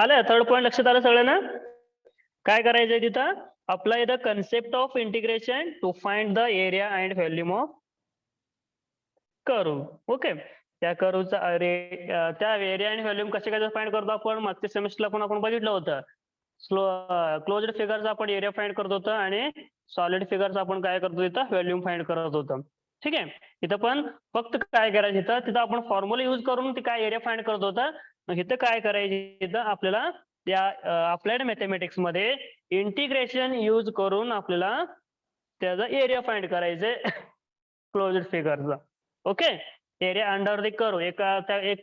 आलं third point लक्षात आलं सगळ्यांना? काय करायचंय तिथं? Apply the concept of integration to find the area and volume of curve. Okay. त्या कर्वचा त्या एरिया आणि व्हॉल्यूम कसे काय फाइंड करतो आपण? मागच्या सेमिस्टरला पण आपण बघितलं होतं. क्लोज्ड फिगरचा आपण एरिया फाइंड करत होतो आणि सॉलिड फिगरचा आपण काय करतो इथं? व्हॉल्यूम फाइंड करत होतो. ठीक आहे. इथं पण फक्त काय करायचं तिथं आपण फॉर्म्युला यूज करून ते काय एरिया फाइंड करत होता. मग इथं काय करायचं इथं आपल्याला त्या अप्लाइड मॅथेमॅटिक्स मध्ये इंटिग्रेशन यूज करून आपल्याला त्याचा एरिया फाइंड करायचंय क्लोज्ड फिगरचा. Okay. Area under the curve एक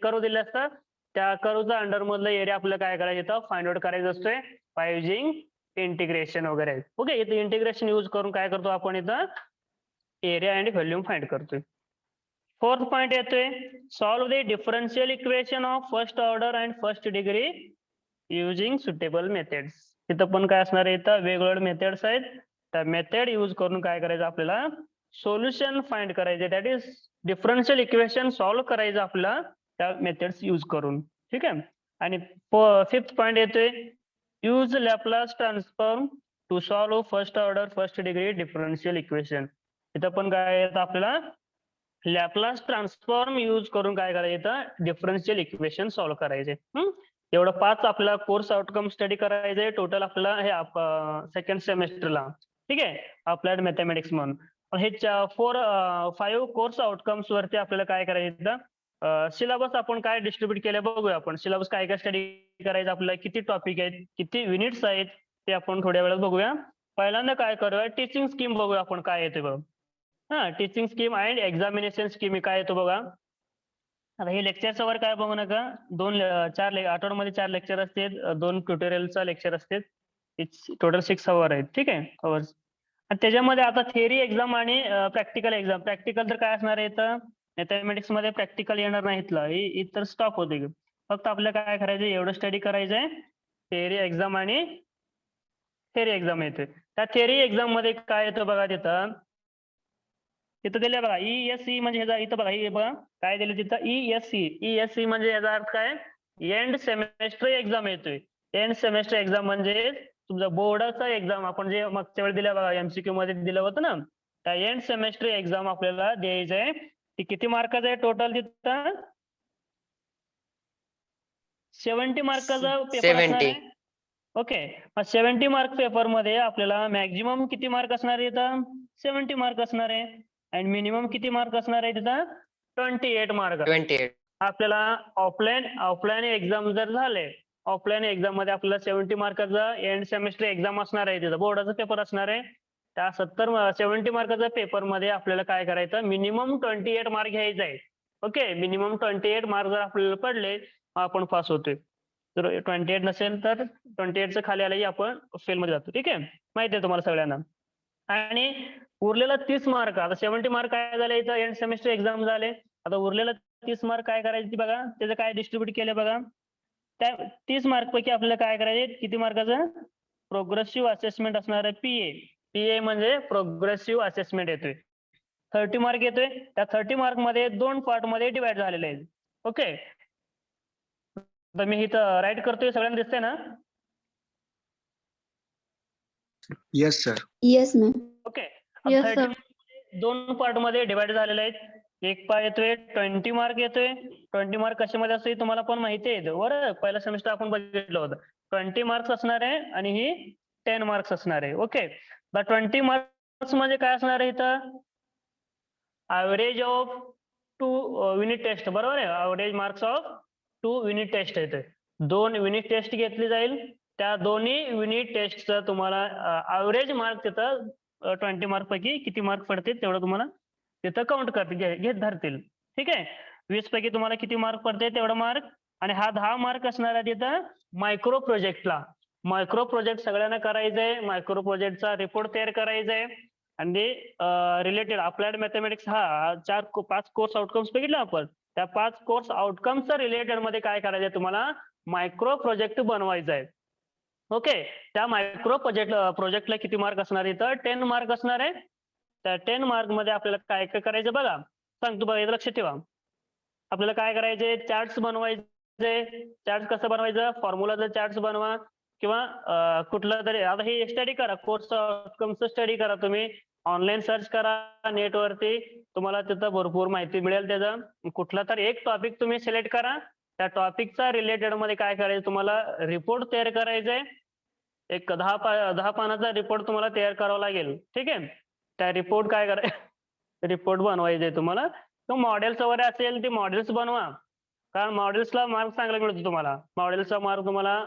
कर्व दिलं असतं, त्या कर्वचा अंडर मधला एरिया आपल्याला काय करायचं इथं फाइंड आउट करायचं असतोय बाय युजिंग इंटिग्रेशन वगैरे. ओके. इथं इंटिग्रेशन यूज करून काय करतो आपण इथं एरिया अँड व्हॉल्यूम फाइंड करतोय. फोर्थ पॉइंट येतोय solve the differential equation of first order and first degree using suitable methods. इथं पण काय असणार आहे इथं वेगवेगळे मेथड्स आहेत. त्या मेथड यूज करून काय करायचं आपल्याला सोल्युशन फाइंड करायचे. That is differential equation solve करायचं आपल्याला त्या मेथड्स यूज करून. ठीक आहे. आणि फिफ्थ पॉइंट येतोय use Laplace transform to solve first order first degree differential equation. इथं पण काय येतं आपल्याला लॅपलास ट्रान्सफॉर्म यूज करून काय करायचं डिफरन्शियल इक्वेशन सॉल्व्ह करायचे. एवढं 5 आपल्याला कोर्स आउटकम स्टडी करायचंय टोटल आपल्याला हे सेकंड सेमेस्टरला. ठीक आहे. अप्लाइड मॅथेमॅटिक्स म्हणून हे 5 कोर्स आउटकम्स वरती आपल्याला काय करायचं सिलेबस आपण काय डिस्ट्रीब्यूट केलं बघूया आपण. सिलेबस काय काय स्टडी करायचं आपल्याला, किती टॉपिक आहेत, किती युनिट्स आहेत ते आपण थोड्या वेळात बघूया. पहिल्यांदा काय करूया टीचिंग स्कीम बघूया आपण काय येते बघ. Teaching scheme and examination scheme काय येतो बघा. आता हे लेक्चरच्या वर काय बघू नका. 4 आठवड्यामध्ये 4 लेक्चर असतात, 2 ट्युटोरियलचा लेक्चर असतात. टोटल 6 आवर आहेत. ठीक आहे आवर्स. आणि त्याच्यामध्ये आता थिअरी एक्झाम आणि प्रॅक्टिकल एक्झाम. प्रॅक्टिकल तर काय असणार आहे इथं मॅथेमॅटिक्स मध्ये प्रॅक्टिकल येणार नाही इथलं. इतर स्टॉप होते. फक्त आपल्याला काय करायचं एवढं स्टडी करायचंय थिअरी एक्झाम आणि थिअरी एक्झाम येते. त्या थिअरी एक्झाम मध्ये काय येतं बघा तिथं दिले बघा ESE म्हणजे ह्याचा इथं बघा हे बघा काय दिलं तिथं ESE म्हणजे याचा अर्थ काय एंड सेमेस्टर एक्झाम येतोय. एंड सेमेस्टर एक्झाम म्हणजे तुमचा बोर्डाचा एक्झाम आपण जे मागच्या वेळी दिल्या बघा MCQ मध्ये दिलं होतं ना. त्या एंड सेमेस्टर एक्झाम आपल्याला द्यायचं आहे. ती किती मार्काचं आहे टोटल तिथं 70 मार्काचा पेपर असणार आहे. ओके. 70 मार्क पेपर मध्ये आपल्याला मॅक्झिमम किती मार्क असणार आहे इथं 70 मार्क असणार आहे. आणि मिनिमम किती मार्क असणार आहे तिथं 28 मार्क. 28. आपल्याला ऑफलाईन एक्झाम जर झाले ऑफलाईन एक्झाम मध्ये आपल्याला 70 मार्काचा एंड सेमेस्टर एक्झाम असणार आहे तिथं बोर्डाचा पेपर असणार आहे. त्या 70 मार्काचा पेपर मध्ये आपल्याला काय करायचं मिनिमम 28 मार्क घ्यायचा आहे. ओके. मिनिमम 28 मार्क जर आपल्याला पडले आपण पास होतोय. जर 28 नसेल तर 28चं खाली आलंही आपण फेल मध्ये जातो. ठीक आहे. माहिती आहे तुम्हाला सगळ्यांना. आणि उरलेला 30 मार्क आता 70 मार्क काय झाले इथं एंड सेमेस्टर एक्झाम झाले. आता उरलेला 30 मार्क काय करायचे बघा त्याचं काय डिस्ट्रीब्यूट केलं बघा. त्या 30 मार्क पैकी आपल्याला काय करायचे किती मार्काचं प्रोग्रेसिव्ह असेसमेंट असणार आहे PA म्हणजे प्रोग्रेसिव्ह असेसमेंट येतोय. 30 मार्क येतोय. त्या 30 मार्क मध्ये 2 पार्ट मध्ये डिवाइड झालेले आहेत. ओके. तर मी इथं राईट करतोय सगळ्यांना दिसतंय ना. Yes sir. Yes ma'am. Okay. Yes, sir. 2 part मध्ये डिवाइड झालेले आहेत. एक पार्ट येतोय 20 मार्क येतोय. 20 मार्क कशामध्ये असते तुम्हाला पण माहिती आहे बरं पहिला सेमिस्टर आपण बघितलं होतं. 20 मार्क्स असणार आहे आणि ही 10 मार्क्स असणार आहे. ओके. 20 मार्क्स म्हणजे काय असणार आहे इथं ऍव्हरेज ऑफ 2 युनिट टेस्ट बरोबर आहे. Average marks of 2 unit test येते. 2 युनिट टेस्ट घेतली जाईल. त्या दोन्ही युनिट टेस्टचं तुम्हाला ऍव्हरेज मार्क तिथं 20 मार्क पैकी किती मार्क पडतील तेवढं तुम्हाला तिथं काउंट करतील घेत धरतील. ठीक आहे. 20 पैकी तुम्हाला किती मार्क पडते तेवढा मार्क. आणि हा 10 मार्क असणार आहे तिथं मायक्रो प्रोजेक्टला. मायक्रो प्रोजेक्ट सगळ्यांना करायचंय. मायक्रो प्रोजेक्टचा रिपोर्ट तयार करायचा आहे. आणि रिलेटेड अप्लाइड मॅथेमॅटिक्स हा 5 कोर्स आउटकम्स बघितलं आपण. त्या 5 कोर्स आउटकम्सच्या रिलेटेड मध्ये काय करायचंय तुम्हाला मायक्रो प्रोजेक्ट बनवायचा आहे. ओके. त्या मायक्रो प्रोजेक्टला किती मार्क असणार इथं 10 मार्क असणार आहे. त्या 10 मार्क मध्ये आपल्याला काय काय करायचं बघा सांगतो बघा लक्षात ठेवा. आपल्याला काय करायचे चार्ट्स बनवायचे चार्ट कसं बनवायचं, फॉर्म्युलाचा चार्ट बनवा किंवा कुठलं तरी आता हे स्टडी करा, कोर्स आउटकमचं स्टडी करा तुम्ही. ऑनलाईन सर्च करा नेटवरती, तुम्हाला तिथं भरपूर माहिती मिळेल त्याचं. कुठला तरी एक टॉपिक तुम्ही सिलेक्ट करा. त्या टॉपिकचा रिलेटेड मध्ये काय करायचं, तुम्हाला रिपोर्ट तयार करायचा आहे. एक 10 पानाचा रिपोर्ट तुम्हाला तयार करावा लागेल. ठीक आहे. त्या रिपोर्ट काय करायचं रिपोर्ट बनवायचे तुम्हाला. तो मॉडेल्स वगैरे असेल ते मॉडेल्स बनवा. कारण मॉडेल्सला मार्क चांगला मिळतो तुम्हाला. मॉडेल्सचा मार्क तुम्हाला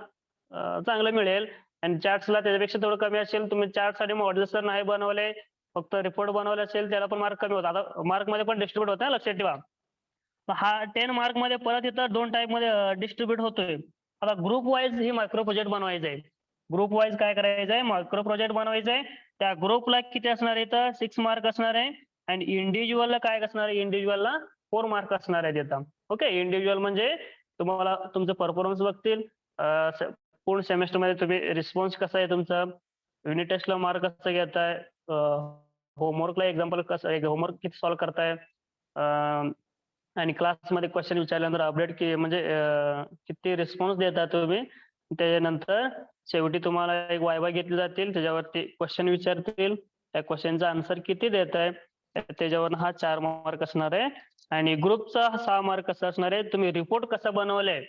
चांगला मिळेल आणि चार्ट्सला त्याच्यापेक्षा थोडं कमी असेल. तुम्ही चार्टसाठी मॉडेल्स जर नाही बनवले, फक्त रिपोर्ट बनवले असेल त्याला पण मार्क कमी होतात. आता मार्कमध्ये पण डिस्ट्रीब्यूट होतं लक्षात ठेवा. हा 10 मार्क मध्ये परत इथं 2 टाईप मध्ये डिस्ट्रीब्यूट होतोय. आता ग्रुप वाईज ही मायक्रो प्रोजेक्ट बनवायचं आहे. ग्रुप वाईज काय करायचं आहे, मायक्रो प्रोजेक्ट बनवायचं आहे. त्या ग्रुपला किती असणार आहे तर 6 मार्क असणार आहे आणि इंडिव्हिज्युअलला काय असणार आहे, इंडिव्हिज्युअलला 4 मार्क असणार आहेत इथं. ओके. इंडिव्हिज्युअल म्हणजे तुम्हाला तुमचं परफॉर्मन्स बघतील. पूर्ण सेमेस्टरमध्ये तुम्ही रिस्पॉन्स कसा आहे तुमचा, युनिट टेस्टला मार्क कसं घेताय, होमवर्कला एक्झाम्पल कसं, होमवर्क किती सॉल्व्ह करताय, आणि क्लासमध्ये क्वेश्चन विचारल्यानंतर अपडेट म्हणजे किती रिस्पॉन्स देता तुम्ही. त्याच्यानंतर शेवटी तुम्हाला एक वायवा घेतली जातील, त्याच्यावरती क्वेश्चन विचारतील, त्या क्वेश्चनचा आन्सर किती देत आहे त्याच्यावर हा 4 मार्क असणार आहे. आणि ग्रुपचा 6 मार्क कसं असणार आहे, तुम्ही रिपोर्ट कसं बनवलंय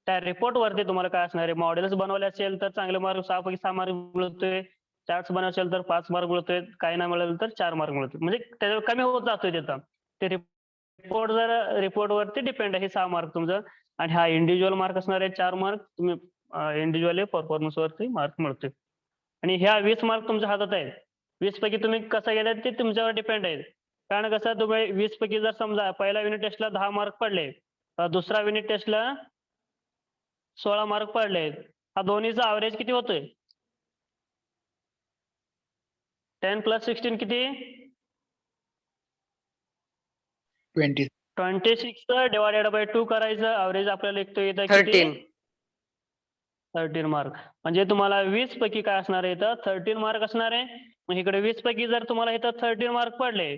त्या रिपोर्ट वरती तुम्हाला काय असणार आहे. मॉडेल्स बनवले असेल तर चांगले मार्क 6 पैकी 6 मार्क मिळतोय. चार्ट्स बनवले असेल तर 5 मार्क मिळतोय. काही नाही मिळालं तर 4 मार्क मिळतोय. म्हणजे त्याच्यावर कमी होत जातोय तिथं. ते रिपोर्ट वरती डिपेंड आहे 6 मार्क तुमचं. आणि हा इंडिव्हिज्युअल मार्क असणार आहे 4 मार्क. तुम्ही इंडिव्हिज्युअली परफॉर्मन्स वरती मार्क मिळतोय. आणि ह्या 20 मार्क तुमच्या हातात आहेत. 20 पैकी तुम्ही कसं गेले ते तुमच्यावर डिपेंड आहे. कारण कसं तुम्ही 20 पैकी जर समजा पहिल्या युनिट टेस्टला 10 मार्क पडले, दुसरा युनिट टेस्टला 16 मार्क पडले, हा दोन्हीचा ऍव्हरेज किती होतोय, 10 + 16 किती, 20. 26 डिवायडेड बाय 2 करायचं. ऍव्हरेज आपल्याला निघतोय इथं किती, 13 मार्क. म्हणजे तुम्हाला 20 पैकी काय असणार आहे इथं 13 मार्क असणार आहे. मग इकडे 20 पैकी जर तुम्हाला इथं 13 मार्क पडले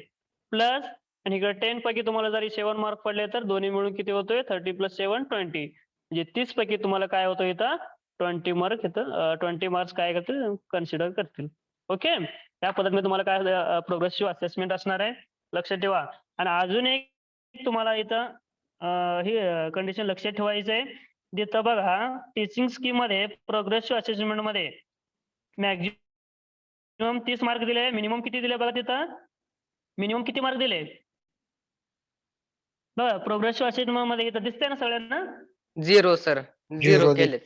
प्लस आणि इकडे 10 पैकी तुम्हाला जरी 7 मार्क पडले तर दोन्ही मिळून किती होतोय 30 + 7 20. म्हणजे 30 पैकी तुम्हाला काय होतं इथं 20 मार्क इथं 20 मार्क्स काय करतील कन्सिडर करतील. ओके. त्या पद्धतीने तुम्हाला काय प्रोग्रेसिव्ह असेसमेंट असणार आहे, लक्षात ठेवा. आणि अजून एक तुम्हाला इथं ही कंडिशन लक्षात ठेवायचं आहे. तिथं बघा टीचिंग स्कीम मध्ये प्रोग्रेसिव्ह असेसमेंट मध्ये मॅक्झिमम 30 मार्क दिले, मिनिमम किती दिले बघा तिथं, मिनिमम किती मार्क दिले बघा प्रोग्रेसिव्ह असेसमेंट मध्ये इथं दिसतंय ना सगळ्यांना. 0 सर, 0 केले.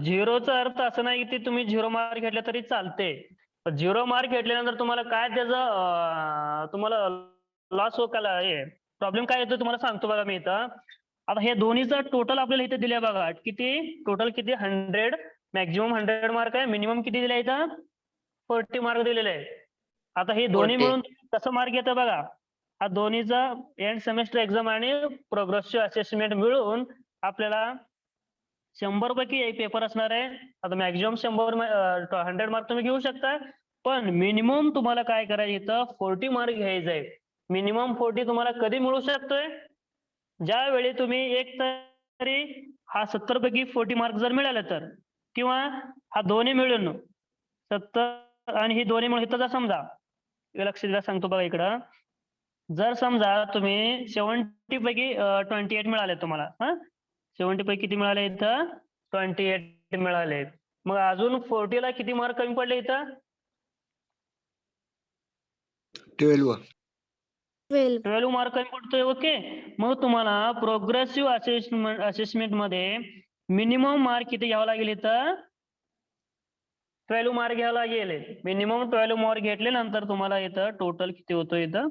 झिरोचा अर्थ असं नाही की तुम्ही 0 मार्क घेतले तरी चालते. 0 मार्क घेतल्यानंतर तुम्हाला काय त्याचं तुम्हाला लॉस होकाला हे प्रॉब्लेम काय येतो तुम्हाला सांगतो बघा मी इथं. आता हे दोन्हीचं टोटल आपल्याला इथे दिले बघा किती, टोटल किती 100, मॅक्झिमम 100 मार्क आहे, मिनिमम किती दिले इथं 40 मार्क दिलेले आहे. आता हे दोन्ही 40. मिळून कसं मार्क येतं बघा, हा दोन्हीचा एंड सेमेस्टर एक्झाम आणि प्रोग्रेसिव्ह असेसमेंट मिळून आपल्याला 100 पैकी पेपर असणार आहे. आता मॅक्झिमम 100 मार्क तुम्ही घेऊ शकता, पण मिनिमम तुम्हाला काय करायचं इथं 40 मार्क घ्यायचं आहे. मिनिमम 40 तुम्हाला कधी मिळू शकतोय, ज्यावेळी तुम्ही एक तरी हा 70 पैकी 40 मार्क जर मिळाले तर, किंवा हा दोन्ही मिळून 70 आणि ही दोन्ही मिळून इथं जर समजा लक्ष द्या सांगतो बघा इकडं, जर समजा तुम्ही 70 पैकी 28 मिळाले तुम्हाला, 70 पैकी किती मिळाले इथं 28 मिळाले. मग अजून 40 ला किती मार्क कमी पडले इथं 12 मार्क कमी पडतोय. ओके. मग तुम्हाला प्रोग्रेसिव्ह असेसमेंट मध्ये मिनिमम मार्क किती घ्यावा लागेल इथं 12 मार्क घ्यावा लागेल. मिनिमम 12 मार्क घेतल्यानंतर तुम्हाला इथं टोटल किती होतोय इथं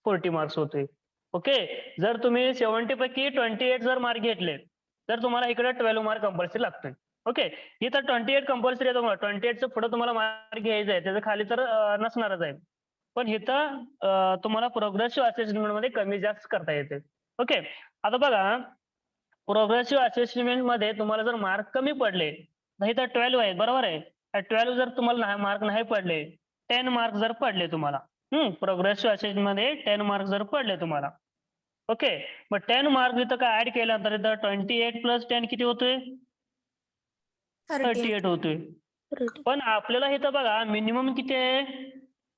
40 मार्क्स होतोय. ओके. जर तुम्ही 70 पैकी 28 जर मार्क घेतले तर तुम्हाला इकडे 12 मार्क कंपल्सरी लागतोय. ओके. इथं 28 कंपल्सरी आहे तुम्हाला, 28चं पुढे तुम्हाला मार्क घ्यायचं आहे, त्याच्या खाली तर नसणारच आहे. पण इथं तुम्हाला प्रोग्रेसिव्ह असेसमेंट मध्ये कमी जास्त करता येते. ओके. आता बघा प्रोग्रेसिव्ह असेसमेंट मध्ये तुम्हाला जर मार्क कमी पडले, इथं 12 आहे बरोबर आहे, 12 जर तुम्हाला मार्क नाही पडले, 10 मार्क जर पडले तुम्हाला प्रोग्रेसिव्ह असेसमेंट मध्ये 10 मार्क जर पडले तुम्हाला, ओके, मग 10 मार्क इथं काय ऍड केल्यानंतर इथं 28 प्लस 10 किती होतोय? 38 होतोय. पण आपल्याला इथं बघा मिनिमम किती आहे?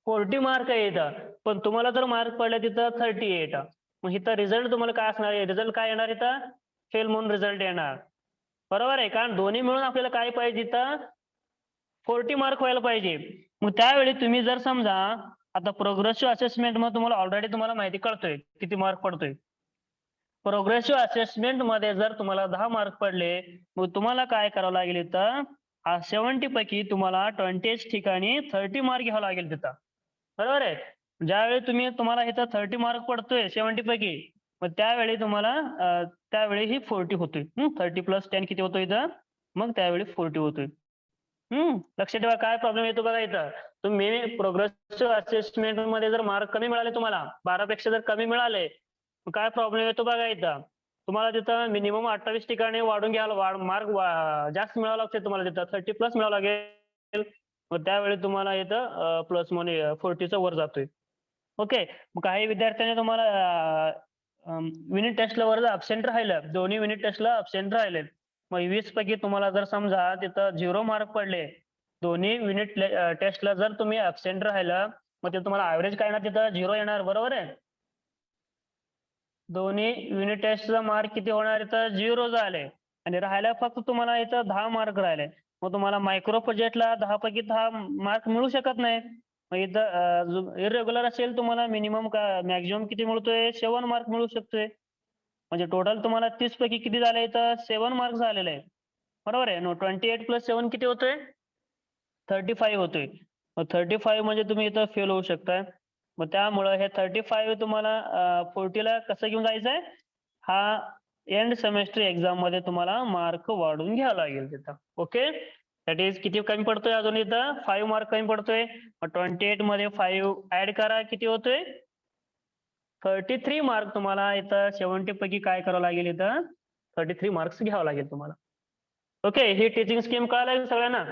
40 मार्क आहे इथं, पण तुम्हाला जर मार्क पडले तिथं 38. मग इथं रिझल्ट तुम्हाला काय असणार आहे? रिझल्ट काय येणार इथं? फेल म्हणून रिझल्ट येणार. बरोबर आहे, कारण दोन्ही मिळून आपल्याला काय पाहिजे इथं? 40 मार्क व्हायला पाहिजे. मग त्यावेळी तुम्ही जर समजा आता प्रोग्रेसिव्ह असेसमेंट मध्ये तुम्हाला ऑलरेडी तुम्हाला माहिती कळतोय किती मार्क पडतोय. प्रोग्रेसिव्ह असेसमेंट मध्ये जर तुम्हाला 10 मार्क पडले, मग तुम्हाला काय करावं लागेल इथं? 70 पैकी तुम्हाला 20 ठिकाणी 30 मार्क घ्यावं लागेल तिथं. बरोबर आहे. ज्यावेळी तुम्हाला इथं 30 मार्क पडतोय 70 पैकी, मग त्यावेळी तुम्हाला त्यावेळी ही 40 होतोय. 30 प्लस 10 किती होतोय इथं? मग त्यावेळी 40 होतोय. लक्षात ठेवा काय प्रॉब्लेम येतो बघा इथं. तुम्ही प्रोग्रेसिव्ह असेसमेंट मध्ये जर मार्क कमी मिळाले तुम्हाला 12 पेक्षा जर कमी मिळाले, मग काय प्रॉब्लेम येतो बघा इथं. तुम्हाला तिथं मिनिमम 28 ठिकाणी वाढून घ्यायला मार्क जास्त मिळावं लागते तुम्हाला तिथं 30 प्लस मिळावं लागेल. मग त्यावेळी तुम्हाला इथं प्लस मध्ये 40चा वर जातोय. ओके, मग काही विद्यार्थ्यांनी तुम्हाला युनिट टेस्टला वर अब्सेंट राहिलं, दोन्ही युनिट टेस्टला अब्सेंट राहिले. मग 20 पैकी तुम्हाला जर समजा तिथं 0 मार्क पडले, दोन्ही युनिट टेस्टला जर तुम्ही अब्सेंट राहिलं, मग ते तुम्हाला ऍव्हरेज काय येणार तिथं? 0 येणार. बरोबर आहे. दोन्ही युनिट टेस्टचा मार्क किती होणार इथं? 0 झाले आणि राहायला फक्त तुम्हाला इथं 10 मार्क राहिले. मग तुम्हाला मायक्रो प्रोजेक्टला 10 पैकी 10 मार्क मिळू शकत नाही. मग इथं इरेग्युलर असेल तुम्हाला मिनिमम मॅक्झिमम किती मिळतोय? 7 मार्क मिळू शकतोय. म्हणजे टोटल तुम्हाला 30 पैकी किती झाले इथं? 7 मार्क झालेले आहे. बरोबर आहे. 28 प्लस 7 किती होतोय? 35 होतोय. मग 35 म्हणजे तुम्ही इथं फेल होऊ शकताय. मग त्यामुळं हे 35 तुम्हाला 40ला कसं घेऊन जायचंय? हा एंड सेमेस्टर एक्झाम मध्ये तुम्हाला मार्क वाढून घ्यावा लागेल तिथं. ओके, दॅट इज किती कमी पडतोय अजून इथं? 5 मार्क कमी पडतोय. मग 28 मध्ये 5 ऍड करा, किती होतोय? 33 मार्क तुम्हाला इथं 70 पैकी काय करावं लागेल इथं? 33 मार्क्स घ्यावं लागेल तुम्हाला. ओके, ही टीचिंग स्कीम कळाली सगळ्यांना?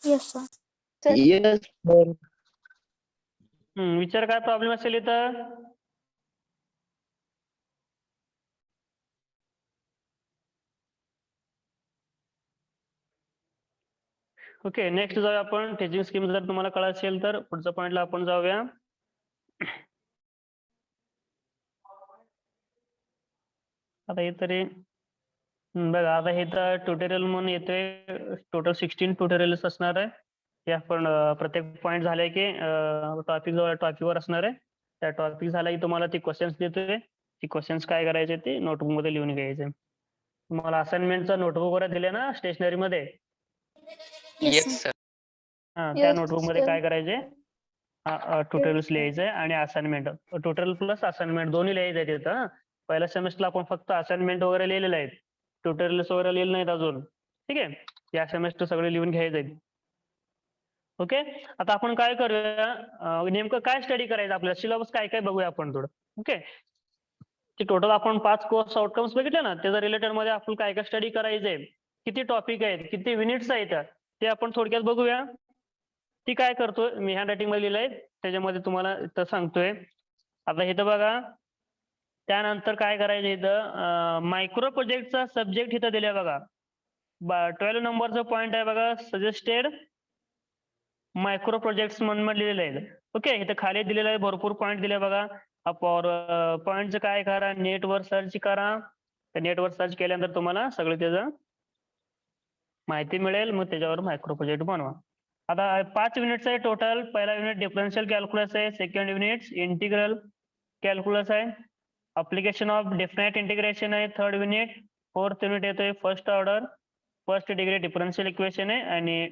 Yes sir. Yes, sir. विचार काय प्रॉब्लेम असेल इथं? ओके, नेक्स्ट जाऊया आपण. टीचिंग स्कीम जर तुम्हाला कळत असेल तर पुढच्या पॉइंटला आपण जाऊया. आता हे तरी बघा, आता हे तर ट्युटोरियल म्हणून येतोय. टोटल 16 ट्युटोरियल्स असणार आहे. हे आपण प्रत्येक पॉइंट झाले की टॉपिकवर असणार आहे. त्या टॉपिक झाला की तुम्हाला ती क्वेश्चन्स देतोय. ती क्वेश्चन्स काय करायचे ते नोटबुक मध्ये लिहून घ्यायचे. तुम्हाला असाइनमेंटचं नोटबुक वगैरे दिले ना स्टेशनरी मध्ये? Yes sir. त्या नोटबुक मध्ये काय करायचे? ट्युटोरियल्स लिहायचे आणि असाइनमेंट, ट्युटोरियल प्लस असाइनमेंट दोन्ही लिहायचे तिथं. पहिल्या सेमेस्टरला आपण फक्त असाइनमेंट वगैरे लिहिलेले आहेत, ट्युटोरियल्स वगैरे लिहिले नाहीत अजून. ठीक आहे, या सेमेस्टर सगळे लिहून घ्यायचे. ओके, आता आपण काय करूया, नेमकं काय स्टडी करायचं आपल्याला, सिलेबस काय काय बघूया आपण थोडं. ओके, की टोटल आपण 5 कोर्स आउटकम्स बघितले ना, त्याच्या रिलेटेड मध्ये आपण काय काय स्टडी करायचंय, किती टॉपिक आहेत, किती युनिट्स आहेत, ते आपण थोडक्यात बघूया. ती काय करतोय मी हँड रायटिंग मध्ये लिहिलंय, त्याच्यामध्ये तुम्हाला इथं सांगतोय. आता इथं बघा, त्यानंतर काय करायचं इथं मायक्रो प्रोजेक्टचा सब्जेक्ट इथं दिलाय बघा. 12 नंबरचा पॉइंट आहे बघा, सजेस्टेड मायक्रो प्रोजेक्ट्स म्हणून लिहिलेलं आहे. ओके, इथं खाली दिलेलं आहे, भरपूर पॉइंट दिले बघा. पॉइंटचं काय करा, नेटवर सर्च करा. त्या नेटवर सर्च केल्यानंतर तुम्हाला सगळं त्याचं माहिती मिळेल. मग त्याच्यावर मायक्रो प्रोजेक्ट बनवा. आता 5 युनिट्स आहे टोटल. पहिला युनिट डिफरन्शियल कॅल्क्युलस आहे, सेकंड युनिट इंटिग्रल कॅल्क्युलस आहे, अप्लिकेशन ऑफ डेफिनेट इंटिग्रेशन आहे थर्ड युनिट, फोर्थ युनिट येतोय first order first degree differential equation आहे, आणि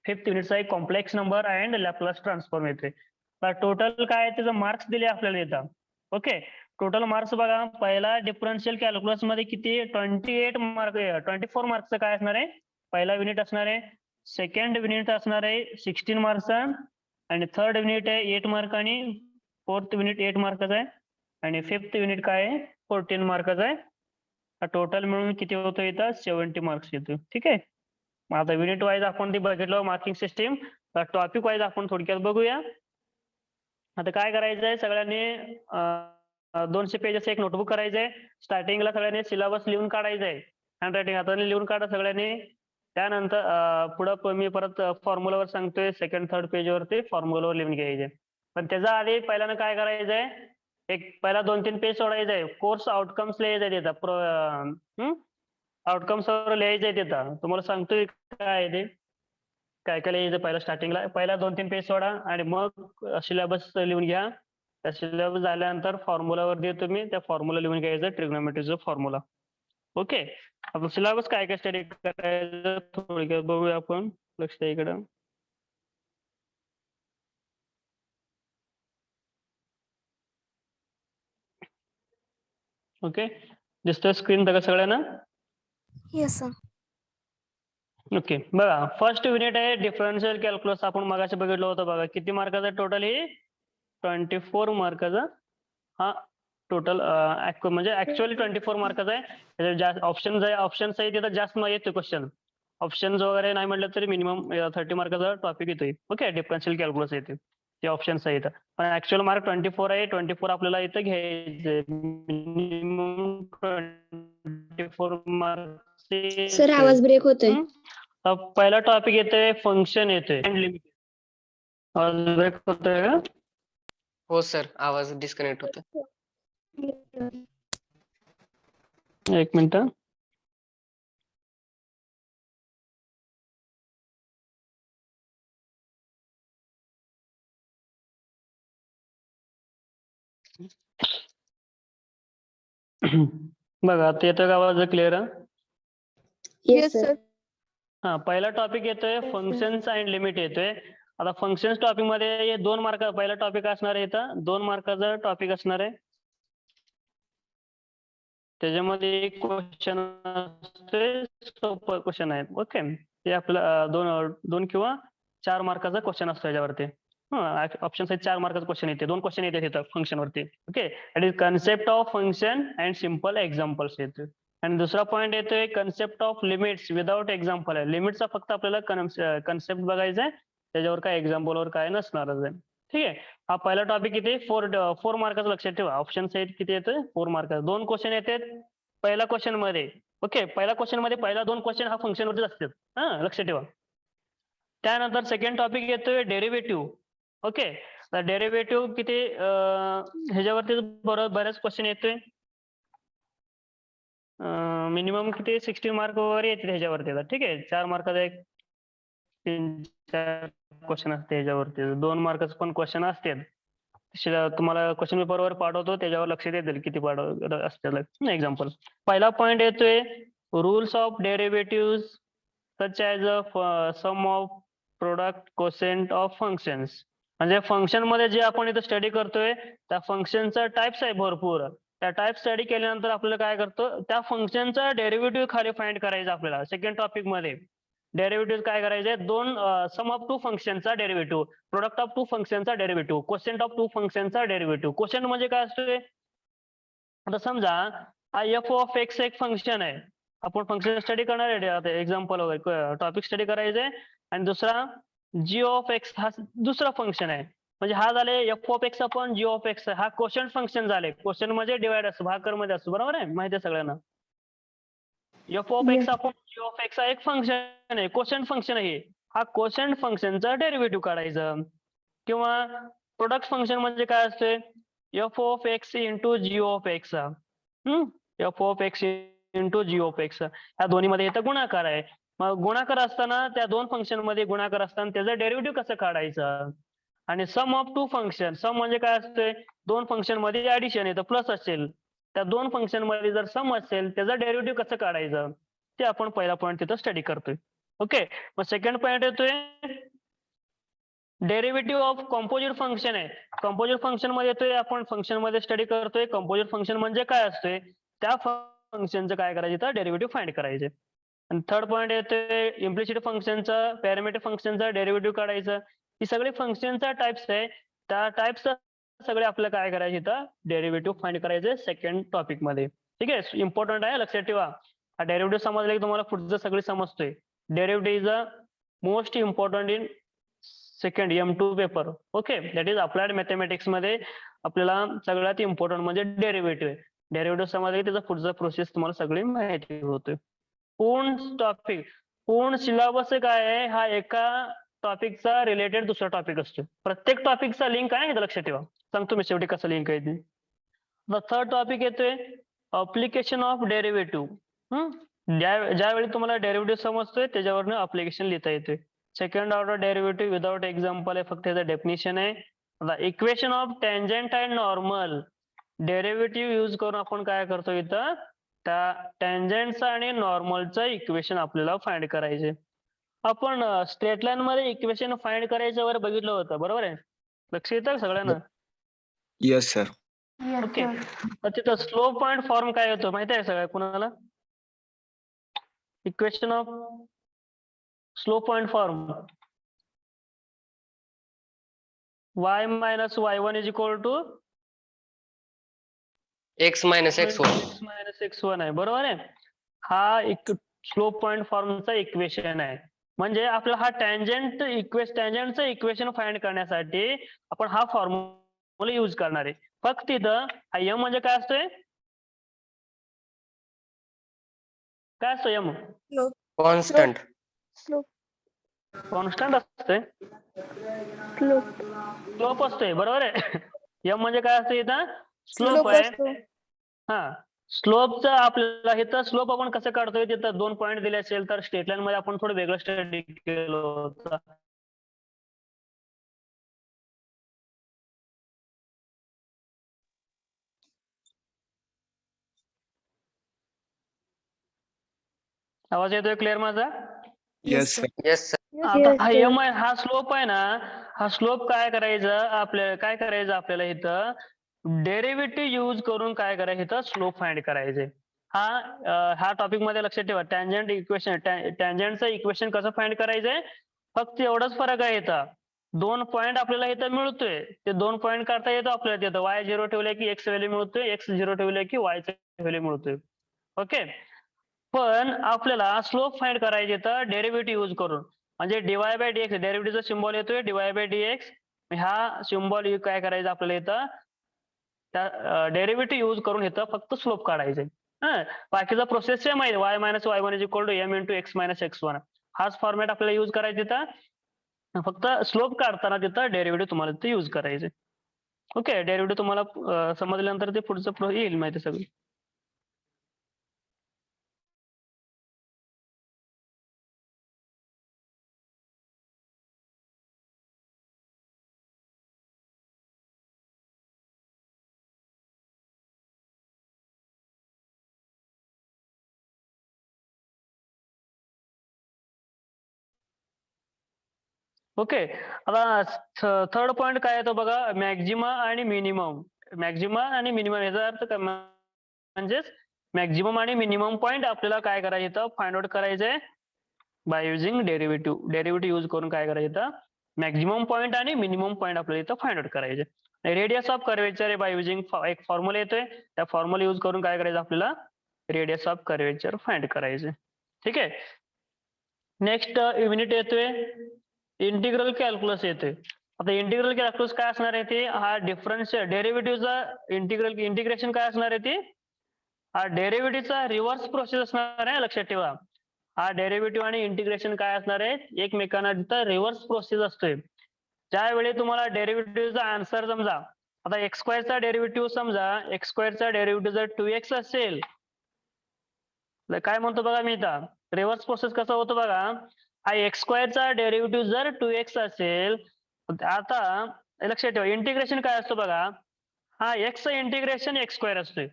फिफ्थ युनिट आहे complex number and Laplace transform येतोय. टोटल काय त्याचं मार्क्स दिले आपल्याला येतं. ओके, टोटल मार्क्स बघा, पहिला डिफरन्शियल कॅल्क्युलस मध्ये किती 28 मार्क, 24 मार्क्सचं काय असणार आहे, पहिला युनिट असणार आहे. सेकंड युनिट असणार आहे 16 मार्क्सचा, आणि थर्ड युनिट आहे 8 मार्क, आणि फोर्थ युनिट 8 मार्काचा आहे, आणि फिफ्थ युनिट काय आहे 14 मार्काचा आहे. टोटल मिळून किती होतं इथं 70 मार्क्स येतो. ठीक आहे, मग आता युनिट वाईज आपण ते बघितलं मार्किंग सिस्टीम. टॉपिक वाईज आपण थोडक्यात बघूया. आता काय करायचं आहे सगळ्यांनी 200 पेजेस एक नोटबुक करायचं आहे. स्टार्टिंगला सगळ्यांनी सिलेबस लिहून काढायचा आहे. हँडरायटिंग हाताने लिहून काढा सगळ्यांनी. त्यानंतर पुढं मी परत फॉर्म्युलावर सांगतोय सेकंड थर्ड पेजवरती फॉर्म्युलावर लिहून घ्यायचे. पण त्याच्या आधी पहिल्यानं काय करायचंय एक पहिला 2-3 पेज सोडायचं आहे. कोर्स आउटकम्स लिहायचं आहे तिथं. आउटकम्स लिहायचं आहे तिथं. तुम्हाला सांगतोय काय आहे ते. काय काय लिहायचं पहिला स्टार्टिंगला पहिला 2-3 पेज सोडा आणि मग सिलेबस लिहून घ्या. त्या सिलेबस झाल्यानंतर फॉर्म्युलावर देतो मी त्या फॉर्म्युला लिहून घ्यायचं ट्रिग्नोमेट्रीचा फॉर्म्युला. ओके. आपण सिलेबस काय काय स्टडी करायचं थोडक्यात बघूया आपण. लक्ष द्या इकडं. ओके. दिसतोय स्क्रीन बघा सगळ्यांना. Yes, sir. ओके. बघा फर्स्ट युनिट आहे डिफरन्शियल कॅल्क्युलस. आपण मगाशी बघितलं होतं बघा. किती मार्काचं टोटल हे 24 मार्काचं. हा टोटल म्हणजे ऍक्च्युअली 24 मार्काचा आहे. ऑप्शन्स आहे तिथं जास्त येतो क्वेश्चन. ऑप्शन्स वगैरे नाही म्हटलं तरी मिनिमम 30 मार्काचा टॉपिक येतोय. ओके. डिफरन्शियल कॅल्क्युलस येते. ते ऑप्शन्स आहे इथं. पण ऍक्च्युअल मार्क 24 आहे. 24 आपल्याला इथं घ्यायचे. Minimum 24 marks. सर आवाज ब्रेक होतोय. पहिला टॉपिक येतोय फंक्शन येतोय. आवाज ब्रेक होतोय का? हो सर आवाज डिस्कनेक्ट होतो. एक मिनिट. बघा आता येतोय का आवाज क्लिअर? Yes sir. हा पहिला टॉपिक येतोय फंक्शन्स अँड लिमिट येतोय. आता फंक्शन्स टॉपिक मध्ये 2 मार्क पहिला टॉपिक असणार आहे इथं 2 मार्काचा टॉपिक असणार आहे. त्याच्यामध्ये एक क्वेश्चन असतोय सोपं क्वेश्चन आहे. ओके. ते आपलं 2 किंवा 4 मार्काचा क्वेश्चन असतो याच्यावरती. ऑप्शन आहेत 4 मार्काचा क्वेश्चन येते. 2 क्वेश्चन येते तिथं फंक्शन वरती. Okay. That is concept of function and simple examples येते. आणि दुसरा पॉईंट येतोय concept of limits without example आहे. लिमिटचा फक्त आपल्याला कन्सेप्ट बघायचा आहे. त्याच्यावर काय एक्झाम्पलवर काय नसणारच आहे. ठीक आहे. हा पहिला टॉपिक किती 4 मार्काचा लक्षात ठेवा. ऑप्शन साईड किती येतोय 4 मार्काचा. 2 क्वेश्चन येतात पहिल्या क्वेश्चन मध्ये. ओके. पहिल्या क्वेश्चन मध्ये पहिला 2 क्वेश्चन हा फंक्शन वरतीच असतात. लक्षात ठेवा. त्यानंतर सेकंड टॉपिक येतोय डेरिव्हेटिव्ह. ओके. डेरिव्हेटिव्ह किती ह्याच्यावरती बरेच क्वेश्चन येतोय. मिनिमम किती 60 मार्क वगैरे येतील ह्याच्यावरती. ठीक आहे. 4 मार्काचा एक 3-4 क्वेश्चन असते ह्याच्यावरती. 2 मार्काचे पण क्वेश्चन असतात. तुम्हाला क्वेश्चन पेपर वर पाठवतो त्याच्यावर लक्ष देतील किती असतील एक्झाम्पल. पहिला पॉईंट येतोय rules of derivative such as sum of product quotient of functions. म्हणजे फंक्शन मध्ये जे आपण इथं स्टडी करतोय त्या फंक्शनचा टाइप्स आहे भरपूर. त्या टाइप स्टडी केल्यानंतर आपल्याला काय करतो त्या फंक्शनचा डेरिव्हेटिव्ह खाली फाइंड करायचा आपल्याला. सेकंड टॉपिक मध्ये डेरिव्हेटिव्ह काय करायचे 2 सम ऑफ 2 फंक्शनचा डेरिव्हेटिव्ह, प्रोडक्ट ऑफ 2 फंक्शनचा डेरिव्हेटिव्ह, कोसेंट ऑफ 2 फंक्शनचा डेरिव्हेटिव्ह. कोसेंट म्हणजे काय असतोय आता समजा हा एफ ऑफ एक्स एक फंक्शन आहे. आपण फंक्शन स्टडी करणार आहे आता एक्झाम्पल वगैरे टॉपिक स्टडी करायचंय. आणि दुसरा जी ऑफ एक्स हा दुसरा फंक्शन आहे. म्हणजे हा झाले F of X upon G of X हा कोशंट फंक्शन झाले. कोशंट म्हणजे डिवाइड असतो भाकर मध्ये असतो. बरोबर आहे माहिती आहे सगळ्यांना. F of X upon G of X हा एक फंक्शन आहे कोशंट फंक्शन आहे. हा कोशंट फंक्शनचा डेरिव्हेटिव्ह काढायचं. किंवा प्रोडक्ट फंक्शन म्हणजे काय असते F of X into G of X. F of X into G of X ह्या दोन्हीमध्ये इथं गुणाकार आहे. मग गुणाकार असताना त्या 2 फंक्शन मध्ये गुणाकार असताना त्याचं डेरिव्हेटिव्ह कसं काढायचं. आणि सम ऑफ 2 फंक्शन सम म्हणजे काय असते 2 फंक्शन मध्ये ऍडिशन येतं प्लस असेल. त्या 2 फंक्शन मध्ये जर सम असेल त्याचं डेरिव्हेटिव्ह कसं काढायचं ते आपण पहिला पॉईंट तिथं स्टडी करतोय. ओके. मग सेकंड पॉईंट येतोय डेरिव्हेटिव्ह ऑफ कॉम्पोजिट फंक्शन आहे. कॉम्पोजिट फंक्शन मध्ये येतोय आपण फंक्शन मध्ये स्टडी करतोय. कॉम्पोजिट फंक्शन म्हणजे काय असतोय त्या फंक्शनचं काय करायचं तर डेरिव्हेटिव्ह फाइंड करायचे. आणि थर्ड पॉईंट येतोय इम्प्लिसिट फंक्शनचा पॅरामीटर फंक्शनचा डेरिव्हेटिव्ह काढायचं. ही सगळी फंक्शनचा टाइप्स आहे. त्या टाइप्सचा सगळे आपल्याला काय करायचे इथं डेरिव्हेटिव्ह फाइंड करायचे सेकंड टॉपिक मध्ये. ठीक आहे. इम्पॉर्टंट आहे लक्षात ठेवा. हा डेरिव्हेटिव्ह समजला की तुम्हाला पुढचं सगळं समजतोय. Derivative is a most important in second M2 paper. Okay, that is applied mathematics मध्ये आपल्याला सगळ्यात इम्पॉर्टंट म्हणजे डेरिव्हेटिव्ह. डेरिव्हेटिव्ह समजले त्याचा पुढचा प्रोसेस तुम्हाला सगळी माहिती होते. पूर्ण टॉपिक, पूर्ण सिलेबस काय आहे, हा एका टॉपिकचा रिलेटेड दुसरा टॉपिक असतो. प्रत्येक टॉपिकचा लिंक आहे, लक्षात ठेवा. सांगतो मी शेवटी कसं लिंक आहे ती. थर्ड टॉपिक येतोय अप्लिकेशन ऑफ डेरिव्हेटिव्ह. ज्यावेळी तुम्हाला डेरिव्हेटिव्ह समजतोय त्याच्यावरनं अप्लिकेशन लिहिता येतोय. Second order derivative without example आहे, फक्त त्याचं डेफिनेशन आहे. आता equation of tangent and normal derivative use करून आपण काय करतो इथं, त्या टँजंटचं आणि नॉर्मलचं इक्वेशन आपल्याला फाइंड करायचे. आपण स्ट्रेट लाईन मध्ये इक्वेशन फाइंड करायचं वर बघितलं होतं, बरोबर आहे? लक्ष येतं सगळ्यांना? Yes sir. ओके, तर तिथं स्लोप पॉइंट फॉर्म काय होतो माहिती आहे सगळ्या कुणाला? Equation of slope point form y minus y1 is equal to x minus x1. x minus x1 आहे, बरोबर आहे? हा स्लोप पॉइंट फॉर्मचा इक्वेशन आहे. म्हणजे आपल्याला हा टँजंटचं इक्वेशन फाइंड करण्यासाठी आपण हा फॉर्म्युला यूज करणार आहे. फक्त इथं हा m म्हणजे काय असतोय, काय असतो m? Constant. स्लोप कॉन्स्टंट असतोय, स्लोप स्लोप असतोय, बरोबर आहे? m म्हणजे काय असतं इथं, स्लोप आहे. हा, स्लोपचं आपल्याला इथं स्लोप आपण कसं काढतोय, तिथं 2 पॉईंट दिले असेल तर स्ट्रेट लाईन मध्ये आपण थोडं वेगळं स्टडी केलं होतं. आवाज येतोय क्लिअर माझा? Yes sir. Yes sir. आता हा m आहे, हा स्लोप आहे ना, हा स्लोप काय करायचं आपल्याला इथं डेरिव्हेटिव्ह यूज करून काय करायचं, इथं स्लोप फाइंड करायचे. हा टॉपिक मध्ये लक्षात ठेवा. टँजंटचं इक्वेशन कसं फाइंड करायचंय, फक्त एवढाच फरक आहे. इथं 2 पॉईंट आपल्याला इथं मिळतोय, ते 2 पॉईंट काढता येतो आपल्याला. तिथं y0 ठेवले की x व्हॅल्यू मिळतोय, x0 ठेवले की y व्हॅल्यू मिळतोय. ओके, पण आपल्याला स्लोप फाइंड करायचे तर डेरिव्हेटिव्ह यूज करून, म्हणजे डीवाय बाय डीएक्स डेरिव्हेटिव्हचा सिम्बॉल येतोय डीवाय बाय डीएक्स. ह्या सिम्बॉल काय करायचं आपल्याला इथं, त्या डेरिव्हेटिव्ह यूज करून इथं फक्त स्लोप काढायचे. बाकीचा प्रोसेस सेम आहे, y minus y1 is equal to m into x minus x1. हाच फॉर्मॅट आपल्याला यूज करायचा तिथं. फक्त स्लोप काढताना तिथं डेरिव्हेटिव्ह तुम्हाला तिथे यूज करायचे. ओके, डेरिव्हेटिव्ह तुम्हाला समजल्यानंतर ते पुढचं येईल माहिती सगळी. ओके, आता थर्ड पॉइंट काय येतो बघा, मॅक्झिमा आणि मिनिमम. मॅक्झिमा आणि मिनिमम याचा अर्थ काय, म्हणजेच मॅक्झिमम आणि मिनिमम पॉइंट आपल्याला काय करायचं, फाइंड आउट करायचंय by using derivative. Derivative use करून काय करायचं, मॅक्झिमम पॉइंट आणि मिनिमम पॉइंट आपल्याला इथं फाइंड आउट करायचे. रेडियस ऑफ कर्वेचर आहे बाय युझिंग एक फॉर्म्युला येतोय, त्या फॉर्म्युला यूज करून काय करायचं आपल्याला, रेडियस ऑफ कर्वेचर फाइंड करायचे. ठीक आहे, नेक्स्ट युनिट येतोय इंटिग्रल कॅल्क्युलस येतोय. आता इंटिग्रल कॅल्क्युलस काय असणार आहे ते, हा डिफरन्स डेरिव्हेटिव्हचा इंटिग्रेशन काय असणार आहे ते, हा डेरिव्हेटिव्हचा रिव्हर्स प्रोसेस असणार आहे, लक्षात ठेवा. हा डेरिव्हेटिव्ह आणि इंटिग्रेशन काय असणार आहे, एकमेकांना तिथं रिव्हर्स प्रोसेस असतोय. ज्यावेळी तुम्हाला डेरिव्हेटिव्हचा आन्सर समजा, आता एक्स स्क्वेअरचा डेरिव्हेटिव्ह समजा, एक्स स्क्वेअरचा डेरिव्हेटिव्ह जर 2x असेल, काय म्हणतो बघा मी इथं, रिव्हर्स प्रोसेस कसं होतं बघा, हा एक्स स्क्वेअरचा डेरिव्हेटिव्ह जर 2x असेल, आता लक्षात ठेवा इंटिग्रेशन काय असतं बघा, हा x इंटिग्रेशन एक्स स्क्वेअर असतोय.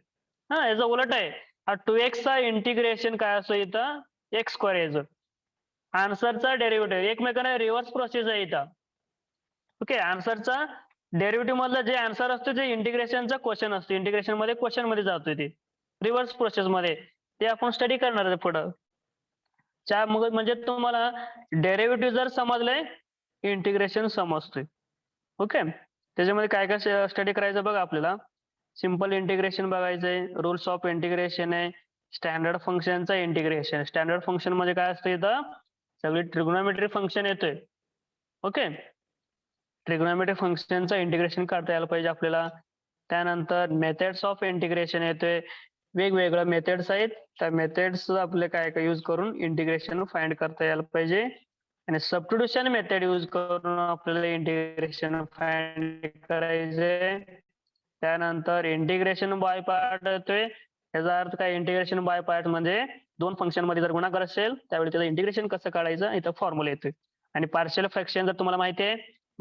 याचं उलट आहे, हा 2x चा इंटिग्रेशन काय असतो इथं, एक्स स्क्वेअर याचं. आन्सरचा डेरिव्हेटिव्ह एकमेकांना रिव्हर्स प्रोसेस आहे इथं. ओके, आन्सरचा डेरिव्हेटिव्ह मधलं जे आन्सर असतो ते इंटिग्रेशनचा क्वेश्चन असतो, इंटिग्रेशन मध्ये क्वेश्चन मध्ये जातोय ते रिव्हर्स प्रोसेस मध्ये, ते आपण स्टडी करणार आहे पुढं. म्हणजे तुम्हाला डेरिव्हेटिव्ह जर समजलंय, इंटिग्रेशन समजतोय. ओके, त्याच्यामध्ये काय काय स्टडी करायचं बघा आपल्याला, सिंपल इंटिग्रेशन बघायचंय, रूल्स ऑफ इंटिग्रेशन आहे, स्टँडर्ड फंक्शनचं इंटिग्रेशन. स्टँडर्ड फंक्शन मध्ये काय असतं इथं, सगळी ट्रिग्नोमेट्री फंक्शन येतोय. ओके, ट्रिग्नोमेट्रिक फंक्शनचं इंटिग्रेशन काढता यायला पाहिजे आपल्याला. त्यानंतर मेथड्स ऑफ इंटिग्रेशन येतोय. वेगवेगळ्या मेथड्स आहेत, त्या मेथड्स आपले काय काय यूज करून इंटिग्रेशन फाइंड करता यायला पाहिजे. आणि सबस्टिट्यूशन मेथड यूज करून आपल्याला इंटिग्रेशन फाइंड करायचे. त्यानंतर इंटिग्रेशन बाय पार्ट येतोय. याचा अर्थ काय, इंटिग्रेशन बाय पार्ट म्हणजे दोन फंक्शन मध्ये जर गुणाकार असेल त्यावेळी त्याचं इंटिग्रेशन कसं काढायचं इथं फॉर्म्युला येतोय. आणि पार्शियल फ्रॅक्शन जर तुम्हाला माहिती आहे,